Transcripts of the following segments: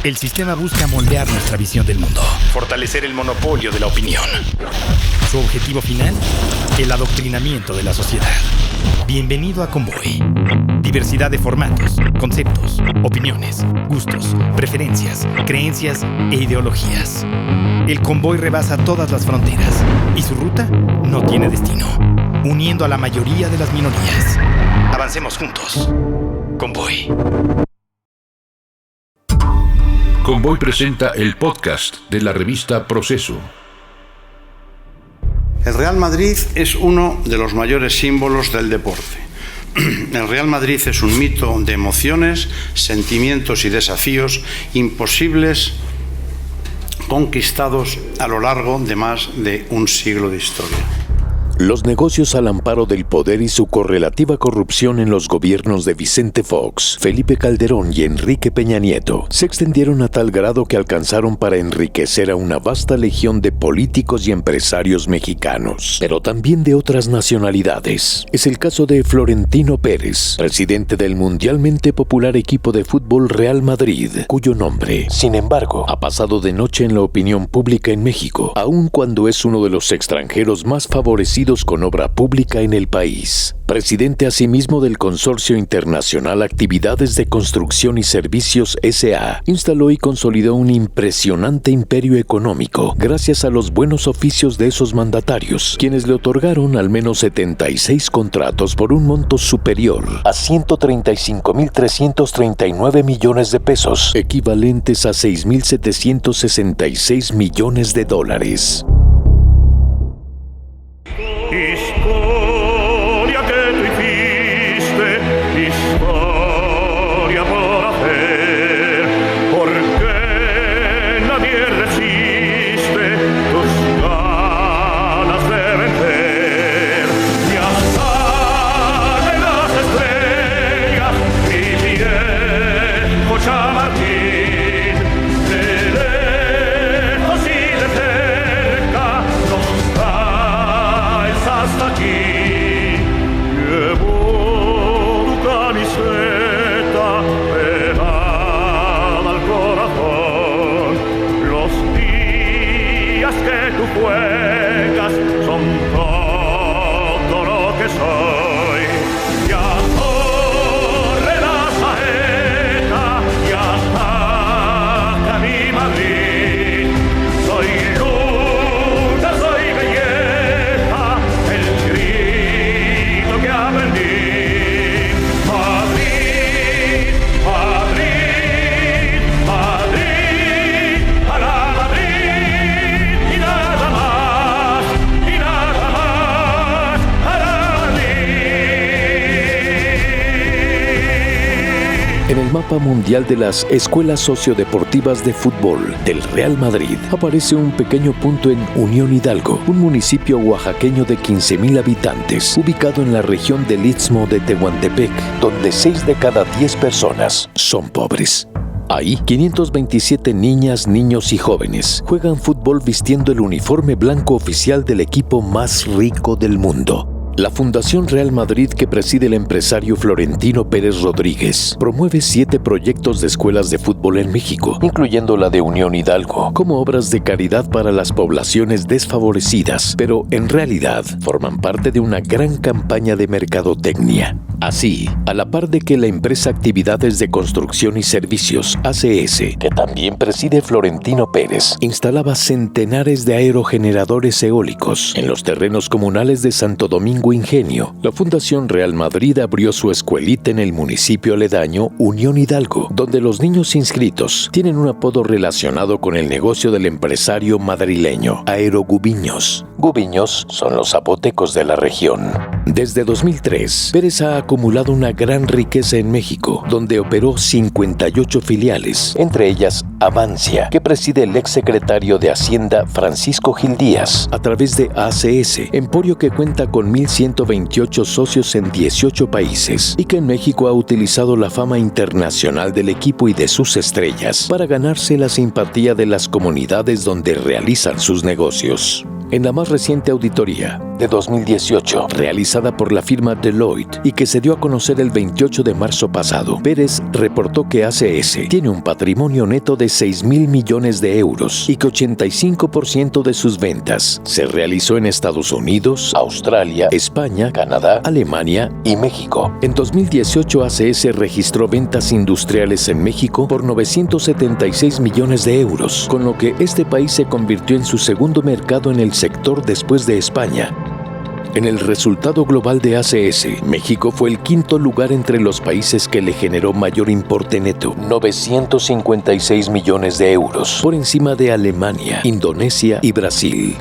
El sistema busca moldear nuestra visión del mundo, fortalecer el monopolio de la opinión. Su objetivo final, el adoctrinamiento de la sociedad. Bienvenido a Convoy. Diversidad de formatos, conceptos, opiniones, gustos, preferencias, creencias e ideologías. El Convoy rebasa todas las fronteras y su ruta no tiene destino, uniendo a la mayoría de las minorías. Avancemos juntos. Convoy. Convoy presenta el podcast de la revista Proceso. El Real Madrid es uno de los mayores símbolos del deporte. El Real Madrid es un mito de emociones, sentimientos y desafíos imposibles conquistados a lo largo de más de un siglo de historia. Los negocios al amparo del poder y su correlativa corrupción en los gobiernos de Vicente Fox, Felipe Calderón y Enrique Peña Nieto se extendieron a tal grado que alcanzaron para enriquecer a una vasta legión de políticos y empresarios mexicanos, pero también de otras nacionalidades. Es el caso de Florentino Pérez, presidente del mundialmente popular equipo de fútbol Real Madrid, cuyo nombre, sin embargo, ha pasado de noche en la opinión pública en México, aun cuando es uno de los extranjeros más favorecidos con obra pública en el país. Presidente asimismo del Consorcio Internacional Actividades de Construcción y Servicios S.A., instaló y consolidó un impresionante imperio económico gracias a los buenos oficios de esos mandatarios, quienes le otorgaron al menos 76 contratos por un monto superior a 135.339 millones de pesos, equivalentes a 6.766 millones de dólares. Historia que tú hiciste, historia por hacer, porque nadie resiste tus ganas de vencer. Y hasta en las estrellas, mi viejo Chamartín, de lejos y de cerca, nos hasta aquí. Llevo tu camiseta pegada al corazón. Los días que tú juegas son todo lo que soy. Y a corre la saeta y hasta mi Madrid. Soy luna, soy belleza, el grito que aprendí. Madrid, Madrid, Madrid, para Madrid, y nada más, para Madrid. En el mapa mundial de las escuelas sociodeportivas de fútbol del Real Madrid aparece un pequeño punto en Unión Hidalgo, un municipio oaxaqueño de 15,000 habitantes, ubicado en la región del Istmo de Tehuantepec, donde 6 de cada 10 personas son pobres. Ahí, 527 niñas, niños y jóvenes juegan fútbol vistiendo el uniforme blanco oficial del equipo más rico del mundo. La Fundación Real Madrid, que preside el empresario Florentino Pérez Rodríguez, promueve 7 proyectos de escuelas de fútbol en México, incluyendo la de Unión Hidalgo, como obras de caridad para las poblaciones desfavorecidas, pero en realidad forman parte de una gran campaña de mercadotecnia. Así, a la par de que la empresa Actividades de Construcción y Servicios, ACS, que también preside Florentino Pérez, instalaba centenares de aerogeneradores eólicos en los terrenos comunales de Santo Domingo Ingenio, la Fundación Real Madrid abrió su escuelita en el municipio aledaño Unión Hidalgo, donde los niños inscritos tienen un apodo relacionado con el negocio del empresario madrileño, Aerogubiños. Gubiños son los zapotecos de la región. Desde 2003, Pérez ha acumulado una gran riqueza en México, donde operó 58 filiales, entre ellas Avancia, que preside el exsecretario de Hacienda Francisco Gil Díaz, a través de ACS, emporio que cuenta con 1,128 socios en 18 países y que en México ha utilizado la fama internacional del equipo y de sus estrellas para ganarse la simpatía de las comunidades donde realizan sus negocios. En la más reciente auditoría, de 2018, realizada por la firma Deloitte y que se dio a conocer el 28 de marzo pasado, Pérez reportó que ACS tiene un patrimonio neto de 6.000 millones de euros y que 85% de sus ventas se realizó en Estados Unidos, Australia, España, Canadá, Alemania y México. En 2018, ACS registró ventas industriales en México por 976 millones de euros, con lo que este país se convirtió en su segundo mercado en el sector después de España. En el resultado global de ACS, México fue el quinto lugar entre los países que le generó mayor importe neto, 956 millones de euros, por encima de Alemania, Indonesia y Brasil.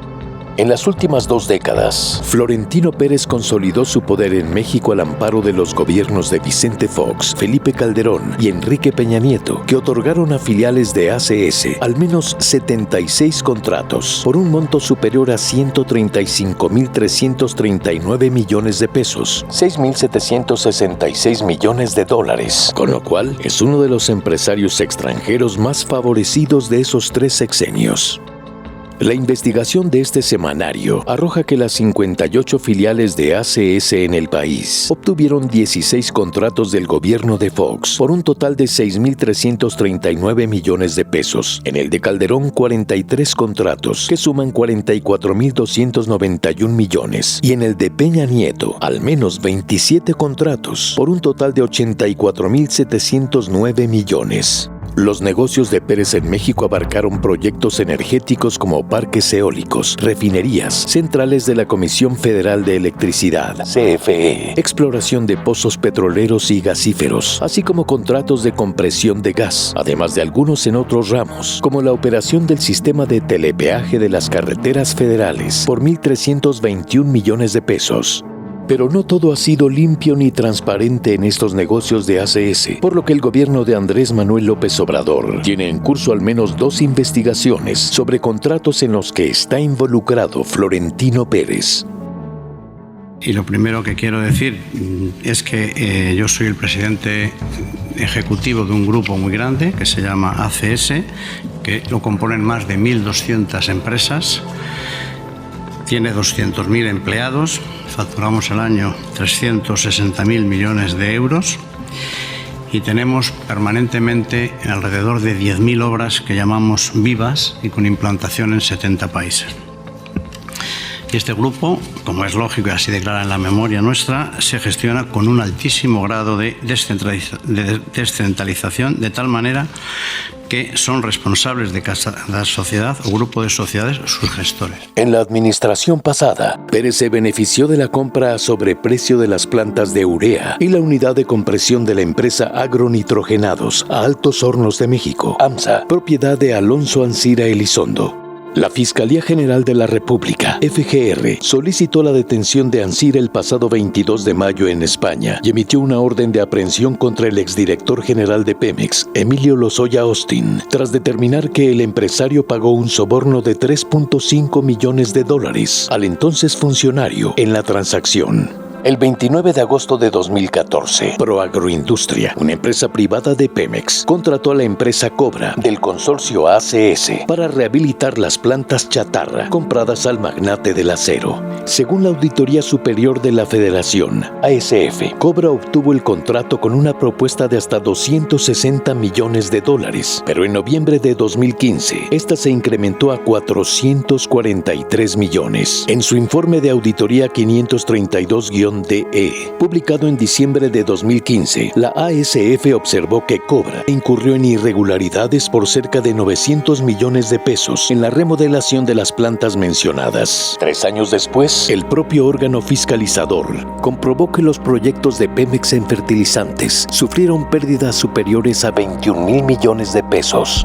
En las últimas 2 décadas, Florentino Pérez consolidó su poder en México al amparo de los gobiernos de Vicente Fox, Felipe Calderón y Enrique Peña Nieto, que otorgaron a filiales de ACS al menos 76 contratos por un monto superior a 135.339 millones de pesos, 6.766 millones de dólares, con lo cual es uno de los empresarios extranjeros más favorecidos de esos 3 sexenios. La investigación de este semanario arroja que las 58 filiales de ACS en el país obtuvieron 16 contratos del gobierno de Fox por un total de 6.339 millones de pesos. En el de Calderón, 43 contratos que suman 44.291 millones. Y en el de Peña Nieto, al menos 27 contratos por un total de 84.709 millones. Los negocios de Pérez en México abarcaron proyectos energéticos como parques eólicos, refinerías, centrales de la Comisión Federal de Electricidad, CFE, exploración de pozos petroleros y gasíferos, así como contratos de compresión de gas, además de algunos en otros ramos, como la operación del sistema de telepeaje de las carreteras federales por 1.321 millones de pesos. Pero no todo ha sido limpio ni transparente en estos negocios de ACS, por lo que el gobierno de Andrés Manuel López Obrador tiene en curso al menos 2 investigaciones sobre contratos en los que está involucrado Florentino Pérez. Y lo primero que quiero decir es que yo soy el presidente ejecutivo de un grupo muy grande que se llama ACS, que lo componen más de 1.200 empresas, tiene 200.000 empleados, facturamos al año 360.000 millones de euros y tenemos permanentemente alrededor de 10.000 obras que llamamos vivas y con implantación en 70 países. Y este grupo, como es lógico y así declara en la memoria nuestra, se gestiona con un altísimo grado de descentralización, de tal manera que son responsables de cada sociedad o grupo de sociedades sus gestores. En la administración pasada, Pérez se benefició de la compra a sobreprecio de las plantas de urea y la unidad de compresión de la empresa Agronitrogenados a Altos Hornos de México, AMSA, propiedad de Alonso Ancira Elizondo. La Fiscalía General de la República, FGR, solicitó la detención de Ancira el pasado 22 de mayo en España y emitió una orden de aprehensión contra el exdirector general de Pemex, Emilio Lozoya Austin, tras determinar que el empresario pagó un soborno de 3.5 millones de dólares al entonces funcionario en la transacción. El 29 de agosto de 2014, Proagroindustria, una empresa privada de Pemex, contrató a la empresa Cobra del consorcio ACS para rehabilitar las plantas chatarra compradas al magnate del acero. Según la Auditoría Superior de la Federación, ASF, Cobra obtuvo el contrato con una propuesta de hasta 260 millones de dólares, pero en noviembre de 2015, esta se incrementó a 443 millones. En su informe de auditoría 532-DE, publicado en diciembre de 2015, la ASF observó que Cobra incurrió en irregularidades por cerca de 900 millones de pesos en la remodelación de las plantas mencionadas. 3 años después, el propio órgano fiscalizador comprobó que los proyectos de Pemex en fertilizantes sufrieron pérdidas superiores a 21.000 millones de pesos.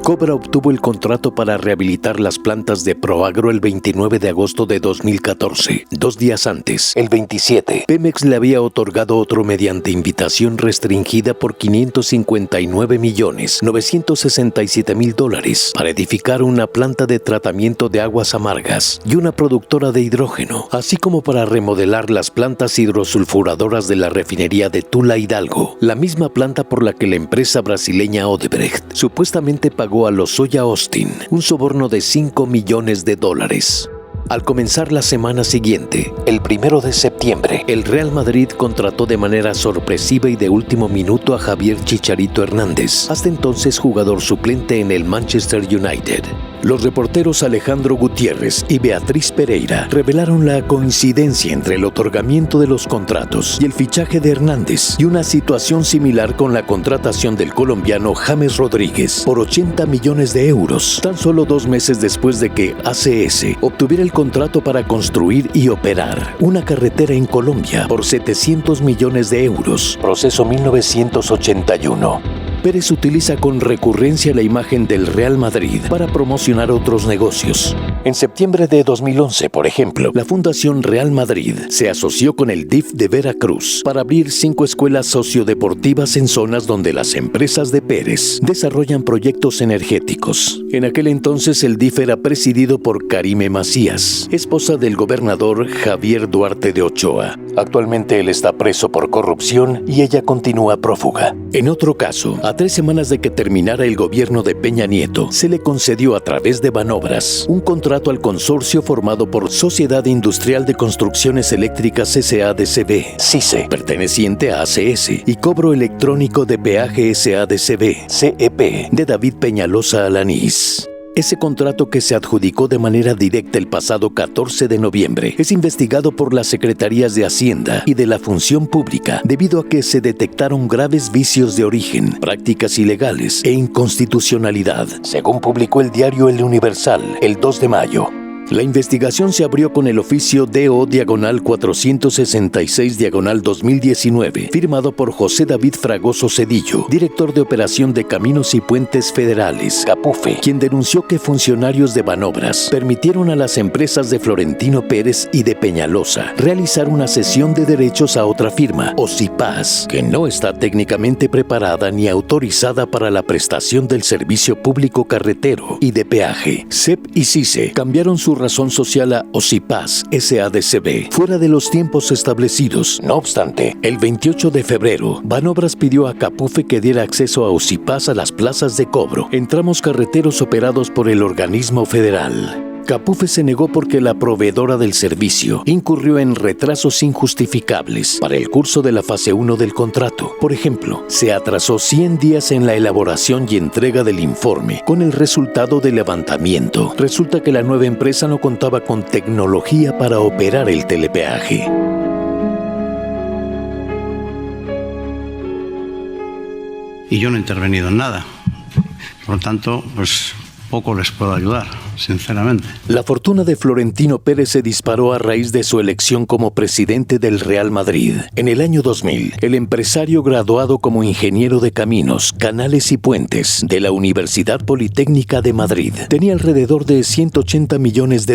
Cobra obtuvo el contrato para rehabilitar las plantas de Proagro el 29 de agosto de 2014. 2 días antes, el 27, Pemex le había otorgado otro mediante invitación restringida por 559.967.000 dólares para edificar una planta de tratamiento de aguas amargas y una productora de hidrógeno, así como para remodelar las plantas hidrosulfuradoras de la refinería de Tula Hidalgo, la misma planta por la que la empresa brasileña Odebrecht supuestamente pagó a Lozoya Austin un soborno de 5 millones de dólares. Al comenzar la semana siguiente, el 1 de septiembre, el Real Madrid contrató de manera sorpresiva y de último minuto a Javier Chicharito Hernández, hasta entonces jugador suplente en el Manchester United. Los reporteros Alejandro Gutiérrez y Beatriz Pereira revelaron la coincidencia entre el otorgamiento de los contratos y el fichaje de Hernández, y una situación similar con la contratación del colombiano James Rodríguez por 80 millones de euros, tan solo 2 meses después de que ACS obtuviera el contrato para construir y operar una carretera en Colombia por 700 millones de euros, proceso 1981. Pérez utiliza con recurrencia la imagen del Real Madrid para promocionar otros negocios. En septiembre de 2011, por ejemplo, la Fundación Real Madrid se asoció con el DIF de Veracruz para abrir 5 escuelas sociodeportivas en zonas donde las empresas de Pérez desarrollan proyectos energéticos. En aquel entonces el DIF era presidido por Karime Macías, esposa del gobernador Javier Duarte de Ochoa. Actualmente él está preso por corrupción y ella continúa prófuga. En otro caso, a 3 semanas de que terminara el gobierno de Peña Nieto, se le concedió a través de Banobras un contrato al consorcio formado por Sociedad Industrial de Construcciones Eléctricas SADCB, SICE, perteneciente a ACS, y Cobro Electrónico de Peaje SADCB, CEP, de David Peñalosa Alanís. Ese contrato, que se adjudicó de manera directa el pasado 14 de noviembre, es investigado por las Secretarías de Hacienda y de la Función Pública debido a que se detectaron graves vicios de origen, prácticas ilegales e inconstitucionalidad, según publicó el diario El Universal el 2 de mayo. La investigación se abrió con el oficio DO/466/2019, firmado por José David Fragoso Cedillo, director de Operación de Caminos y Puentes Federales, CAPUFE, quien denunció que funcionarios de Banobras permitieron a las empresas de Florentino Pérez y de Peñalosa realizar una cesión de derechos a otra firma, OCIPAS, que no está técnicamente preparada ni autorizada para la prestación del servicio público carretero y de peaje. CEP y SICE cambiaron su razón social a OCIPAS SADCB, fuera de los tiempos establecidos. No obstante, el 28 de febrero, Banobras pidió a CAPUFE que diera acceso a OCIPAS a las plazas de cobro en tramos carreteros operados por el organismo federal. CAPUFE se negó porque la proveedora del servicio incurrió en retrasos injustificables para el curso de la fase 1 del contrato. Por ejemplo, se atrasó 100 días en la elaboración y entrega del informe, con el resultado del levantamiento. Resulta que la nueva empresa no contaba con tecnología para operar el telepeaje. Y yo no he intervenido en nada. Por lo tanto, poco les puedo ayudar, sinceramente. La fortuna de Florentino Pérez se disparó a raíz de su elección como presidente del Real Madrid. En el año 2000, el empresario, graduado como ingeniero de caminos, canales y puentes de la Universidad Politécnica de Madrid, tenía alrededor de $180 millones.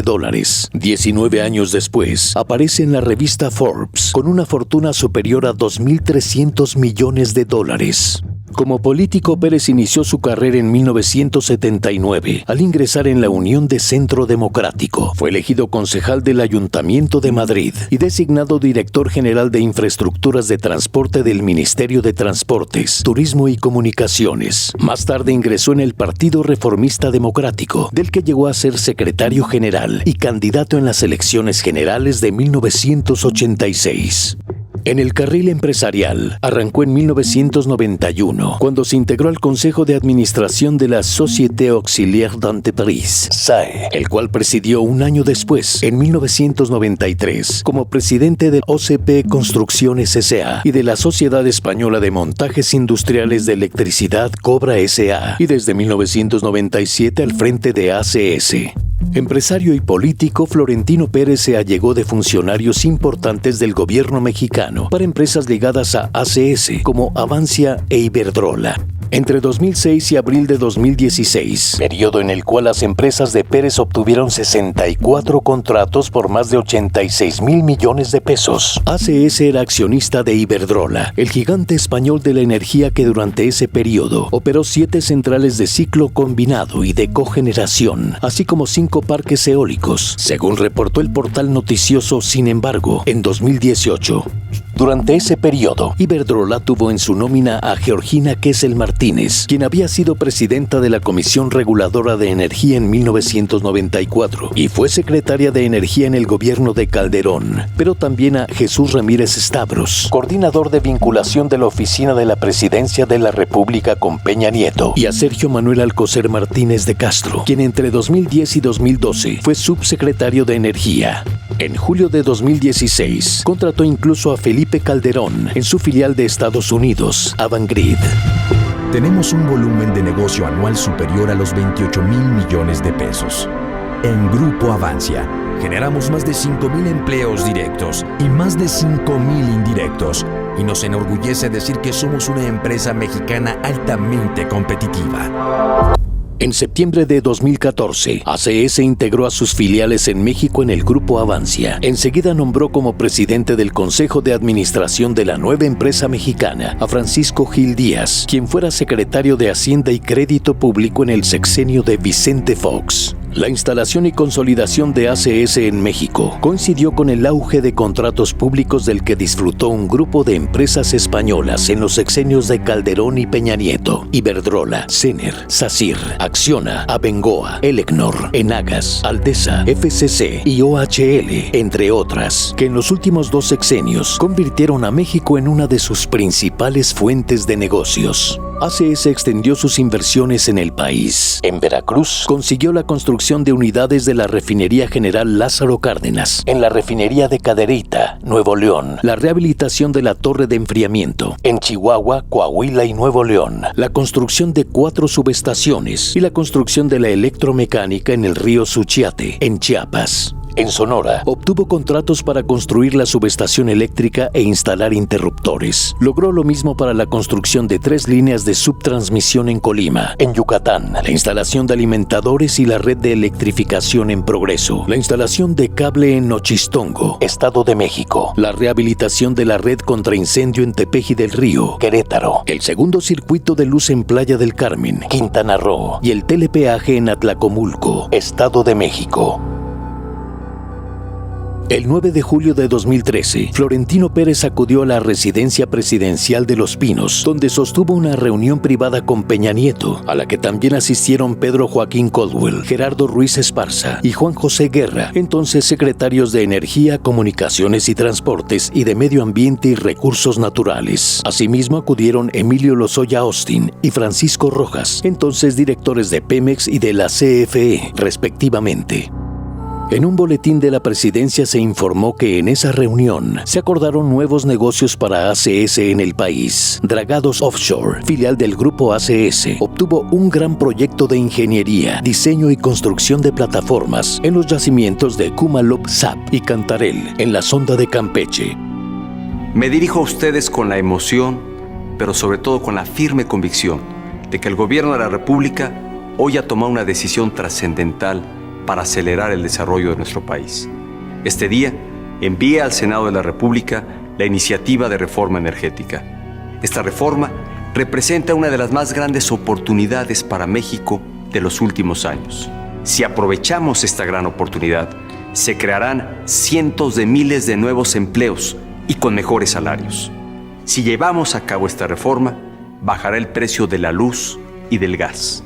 19 años después, aparece en la revista Forbes con una fortuna superior a $2.300 millones. Como político, Pérez inició su carrera en 1979 al ingresar en la Unión de Centro Democrático. Fue elegido concejal del Ayuntamiento de Madrid y designado director general de Infraestructuras de Transporte del Ministerio de Transportes, Turismo y Comunicaciones. Más tarde ingresó en el Partido Reformista Democrático, del que llegó a ser secretario general y candidato en las elecciones generales de 1986. En el carril empresarial, arrancó en 1991, cuando se integró al Consejo de Administración de la Société Auxiliaire d'Entreprise, SAE, el cual presidió un año después, en 1993, como presidente de OCP Construcciones S.A. y de la Sociedad Española de Montajes Industriales de Electricidad Cobra S.A. y desde 1997 al frente de ACS. Empresario y político, Florentino Pérez se allegó de funcionarios importantes del gobierno mexicano para empresas ligadas a ACS como Avancia e Iberdrola. Entre 2006 y abril de 2016, periodo en el cual las empresas de Pérez obtuvieron 64 contratos por más de 86,000 millones de pesos. ACS era accionista de Iberdrola, el gigante español de la energía que durante ese periodo operó 7 centrales de ciclo combinado y de cogeneración, así como 5 parques eólicos, según reportó el portal noticioso Sin Embargo en 2018. Durante ese periodo, Iberdrola tuvo en su nómina a Georgina Kessel Martínez, quien había sido presidenta de la Comisión Reguladora de Energía en 1994 y fue secretaria de Energía en el gobierno de Calderón, pero también a Jesús Ramírez Stavros, coordinador de vinculación de la Oficina de la Presidencia de la República con Peña Nieto, y a Sergio Manuel Alcocer Martínez de Castro, quien entre 2010 y 2012 fue subsecretario de Energía. En julio de 2016, contrató incluso a Felipe Calderón en su filial de Estados Unidos, Avangrid. Tenemos un volumen de negocio anual superior a los 28,000 millones de pesos. En Grupo Avancia, generamos más de 5,000 empleos directos y más de 5,000 indirectos, y nos enorgullece decir que somos una empresa mexicana altamente competitiva. En septiembre de 2014, ACS integró a sus filiales en México en el Grupo Avancia. Enseguida nombró como presidente del Consejo de Administración de la nueva empresa mexicana a Francisco Gil Díaz, quien fuera secretario de Hacienda y Crédito Público en el sexenio de Vicente Fox. La instalación y consolidación de ACS en México coincidió con el auge de contratos públicos del que disfrutó un grupo de empresas españolas en los sexenios de Calderón y Peña Nieto: Iberdrola, Sener, Sacir, Acciona, Abengoa, Elecnor, Enagas, Aldesa, FCC y OHL, entre otras, que en los últimos 2 sexenios convirtieron a México en una de sus principales fuentes de negocios. ACS extendió sus inversiones en el país. En Veracruz, consiguió la construcción de unidades de la Refinería General Lázaro Cárdenas. En la Refinería de Cadereyta, Nuevo León, la rehabilitación de la torre de enfriamiento. En Chihuahua, Coahuila y Nuevo León, la construcción de 4 subestaciones y la construcción de la electromecánica en el río Suchiate, en Chiapas. En Sonora, obtuvo contratos para construir la subestación eléctrica e instalar interruptores. Logró lo mismo para la construcción de 3 líneas de subtransmisión en Colima. En Yucatán, la instalación de alimentadores y la red de electrificación en progreso. La instalación de cable en Nochistongo, Estado de México. La rehabilitación de la red contra incendio en Tepeji del Río, Querétaro. El segundo circuito de luz en Playa del Carmen, Quintana Roo. Y el telepeaje en Atlacomulco, Estado de México. El 9 de julio de 2013, Florentino Pérez acudió a la residencia presidencial de Los Pinos, donde sostuvo una reunión privada con Peña Nieto, a la que también asistieron Pedro Joaquín Caldwell, Gerardo Ruiz Esparza y Juan José Guerra, entonces secretarios de Energía, Comunicaciones y Transportes y de Medio Ambiente y Recursos Naturales. Asimismo acudieron Emilio Lozoya Austin y Francisco Rojas, entonces directores de Pemex y de la CFE, respectivamente. En un boletín de la presidencia se informó que en esa reunión se acordaron nuevos negocios para ACS en el país. Dragados Offshore, filial del grupo ACS, obtuvo un gran proyecto de ingeniería, diseño y construcción de plataformas en los yacimientos de Cumalop, Zap y Cantarell, en la sonda de Campeche. Me dirijo a ustedes con la emoción, pero sobre todo con la firme convicción de que el gobierno de la República hoy ha tomado una decisión trascendental para acelerar el desarrollo de nuestro país. Este día, envié al Senado de la República la iniciativa de reforma energética. Esta reforma representa una de las más grandes oportunidades para México de los últimos años. Si aprovechamos esta gran oportunidad, se crearán cientos de miles de nuevos empleos y con mejores salarios. Si llevamos a cabo esta reforma, bajará el precio de la luz y del gas.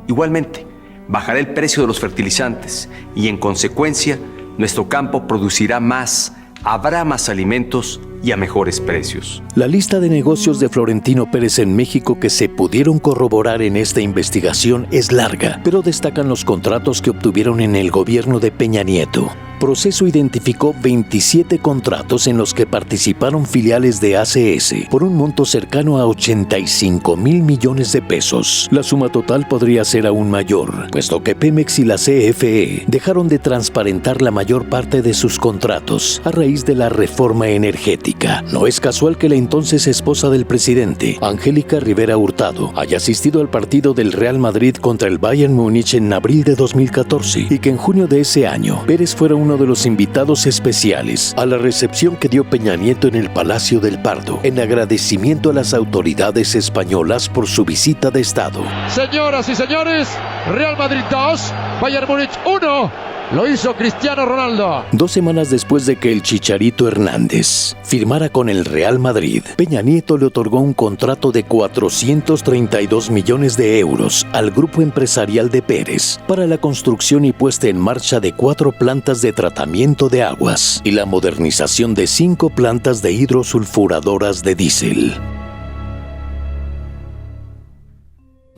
Igualmente, bajará el precio de los fertilizantes y, en consecuencia, nuestro campo producirá más, habrá más alimentos y a mejores precios. La lista de negocios de Florentino Pérez en México que se pudieron corroborar en esta investigación es larga, pero destacan los contratos que obtuvieron en el gobierno de Peña Nieto. Proceso identificó 27 contratos en los que participaron filiales de ACS por un monto cercano a 85,000 millones de pesos. La suma total podría ser aún mayor, puesto que Pemex y la CFE dejaron de transparentar la mayor parte de sus contratos a raíz de la reforma energética. No es casual que la entonces esposa del presidente, Angélica Rivera Hurtado, haya asistido al partido del Real Madrid contra el Bayern Múnich en abril de 2014 y que en junio de ese año Pérez fuera uno de los invitados especiales a la recepción que dio Peña Nieto en el Palacio del Pardo, en agradecimiento a las autoridades españolas por su visita de Estado. Señoras y señores, Real Madrid 2, Bayern Múnich 1. Lo hizo Cristiano Ronaldo. 2 semanas después de que el Chicharito Hernández firmara con el Real Madrid, Peña Nieto le otorgó un contrato de 432 millones de euros al grupo empresarial de Pérez para la construcción y puesta en marcha de 4 plantas de tratamiento de aguas y la modernización de 5 plantas de hidrosulfuradoras de diésel.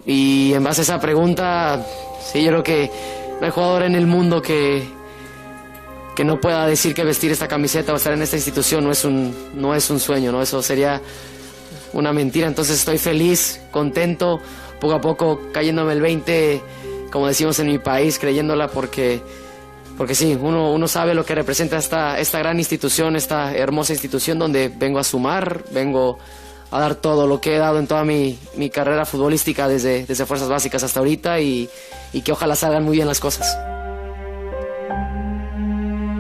Y en base a esa pregunta, sí, yo creo que no hay jugador en el mundo que no pueda decir que vestir esta camiseta o estar en esta institución no es un sueño, ¿no? Eso sería una mentira. Entonces estoy feliz, contento, poco a poco cayéndome el 20, como decimos en mi país, creyéndola porque sí, uno sabe lo que representa esta gran institución, esta hermosa institución donde vengo a sumar, vengo a dar todo lo que he dado en toda mi carrera futbolística desde fuerzas básicas hasta ahorita y que ojalá salgan muy bien las cosas.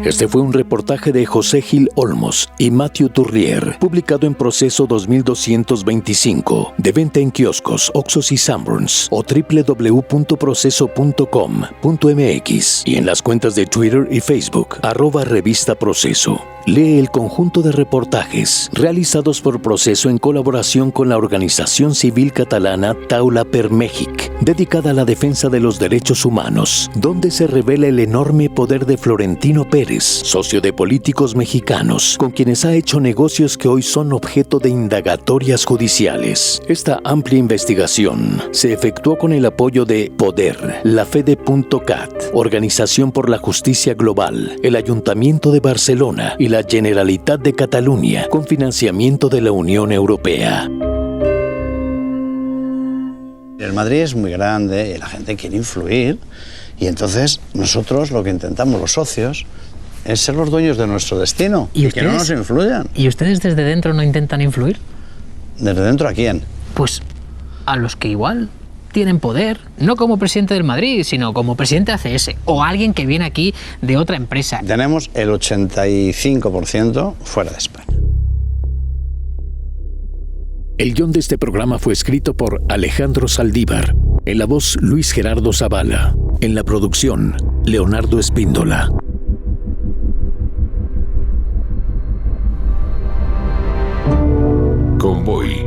Este fue un reportaje de José Gil Olmos y Matthew Turrier, publicado en Proceso 2225, de venta en kioscos, Oxxos y Sanborns o www.proceso.com.mx y en las cuentas de Twitter y Facebook, @Revista Proceso. Lee el conjunto de reportajes realizados por Proceso en colaboración con la organización civil catalana Taula per Mèxic, dedicada a la defensa de los derechos humanos, donde se revela el enorme poder de Florentino Pérez, socio de políticos mexicanos, con quienes ha hecho negocios que hoy son objeto de indagatorias judiciales. Esta amplia investigación se efectuó con el apoyo de Poder, Lafede.cat, Organización por la Justicia Global, el Ayuntamiento de Barcelona y la Generalitat de Cataluña, con financiamiento de la Unión Europea. El Madrid es muy grande y la gente quiere influir, y entonces nosotros lo que intentamos, los socios, es ser los dueños de nuestro destino y que no nos influyan. ¿Y ustedes desde dentro no intentan influir? ¿Desde dentro a quién? Pues a los que igual tienen poder, no como presidente del Madrid, sino como presidente de ACS o alguien que viene aquí de otra empresa. Tenemos el 85% fuera de España. El guión de este programa fue escrito por Alejandro Saldívar, en la voz Luis Gerardo Zavala, en la producción Leonardo Espíndola. Convoy.